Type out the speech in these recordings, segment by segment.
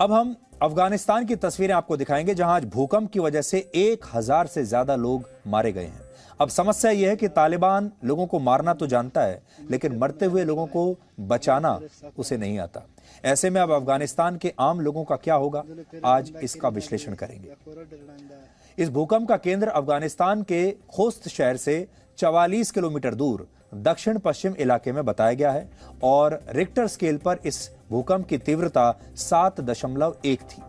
अब हम अफगानिस्तान की तस्वीरें आपको दिखाएंगे जहां आज भूकंप की वजह से 1000 से ज्यादा लोग मारे गए हैं। अब समस्या यह है कि तालिबान लोगों को मारना तो जानता है, लेकिन मरते हुए लोगों को बचाना उसे नहीं आता। ऐसे में अब अफगानिस्तान के आम लोगों का क्या होगा, आज इसका विश्लेषण करेंगे। इस भूकंप का केंद्र अफगानिस्तान के खोस्त शहर से 44 किलोमीटर दूर दक्षिण पश्चिम इलाके में बताया गया है और रिक्टर स्केल पर इस भूकंप की तीव्रता 7.1 थी,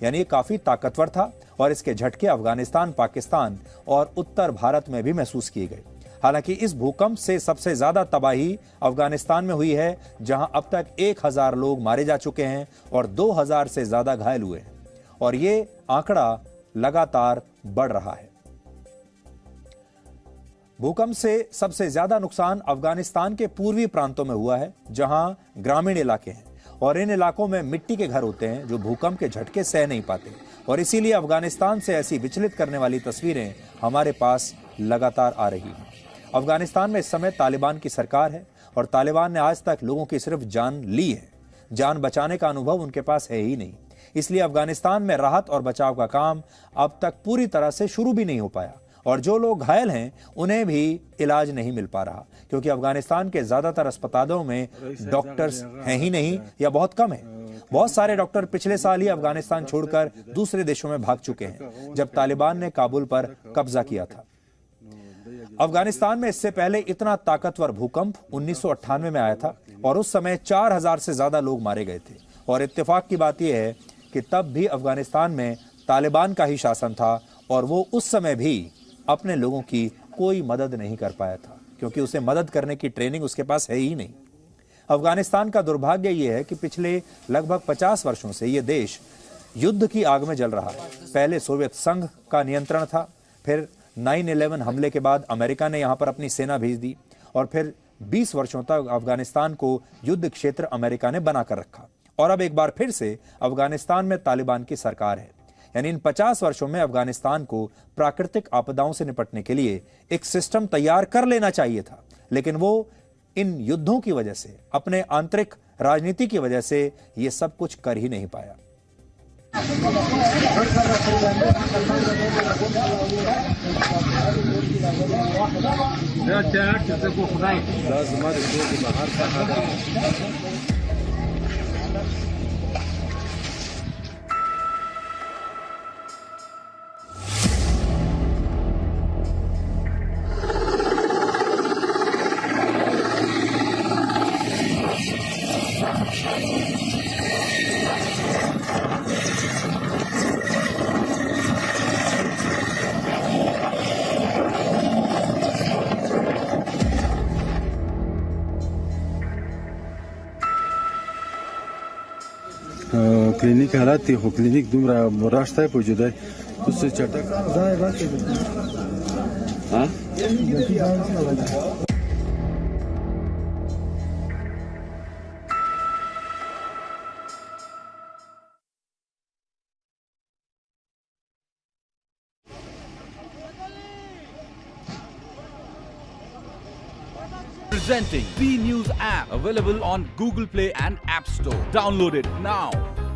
यानी काफी ताकतवर था और इसके झटके अफगानिस्तान, पाकिस्तान और उत्तर भारत में भी महसूस किए गए। हालांकि इस भूकंप से सबसे ज्यादा तबाही अफगानिस्तान में हुई है, जहां अब तक 1000 लोग मारे जा चुके हैं और 2000 से ज्यादा घायल हुए हैं और ये आंकड़ा लगातार बढ़ रहा है। भूकंप से सबसे ज्यादा नुकसान अफगानिस्तान के पूर्वी प्रांतों में हुआ है, जहां ग्रामीण इलाके हैं और इन इलाकों में मिट्टी के घर होते हैं जो भूकंप के झटके सह नहीं पाते और इसीलिए अफगानिस्तान से ऐसी विचलित करने वाली तस्वीरें हमारे पास लगातार आ रही हैं। अफगानिस्तान में इस समय तालिबान की सरकार है और तालिबान ने आज तक लोगों की सिर्फ जान ली है, जान बचाने का अनुभव उनके पास है ही नहीं। इसलिए अफगानिस्तान में राहत और बचाव का काम अब तक पूरी तरह से शुरू भी नहीं हो पाया और जो लोग घायल हैं उन्हें भी इलाज नहीं मिल पा रहा, क्योंकि अफगानिस्तान के ज्यादातर अस्पतालों में डॉक्टर्स हैं ही नहीं या बहुत कम है। बहुत सारे डॉक्टर पिछले साल ही अफगानिस्तान छोड़कर दूसरे देशों में भाग चुके हैं जब तालिबान ने काबुल पर कब्जा किया था। अफगानिस्तान में इससे पहले इतना ताकतवर भूकंप 1998 में आया था और उस समय 4000 से ज्यादा लोग मारे गए थे और इत्तेफाक की बात यह है कि तब भी अफगानिस्तान में तालिबान का ही शासन था और वो उस समय भी अपने लोगों की कोई मदद नहीं कर पाया था, क्योंकि उसे मदद करने की ट्रेनिंग उसके पास है ही नहीं। अफगानिस्तान का दुर्भाग्य यह है कि पिछले लगभग 50 वर्षों से यह देश युद्ध की आग में जल रहा है। पहले सोवियत संघ का नियंत्रण था, फिर 9/11 हमले के बाद अमेरिका ने यहां पर अपनी सेना भेज दी और फिर 20 वर्षों तक अफगानिस्तान को युद्ध क्षेत्र अमेरिका ने बनाकर रखा और अब एक बार फिर से अफगानिस्तान में तालिबान की सरकार है। यानी इन 50 वर्षों में अफगानिस्तान को प्राकृतिक आपदाओं से निपटने के लिए एक सिस्टम तैयार कर लेना चाहिए था, लेकिन वो इन युद्धों की वजह से, अपने आंतरिक राजनीति की वजह से ये सब कुछ कर ही नहीं पाया। क्लिनिक हालात थी, क्लिनिक दूमरा रास्ता है पहुंचे जाए उससे चटक हाँ Presenting B News app, available on Google Play and App Store. Download it now.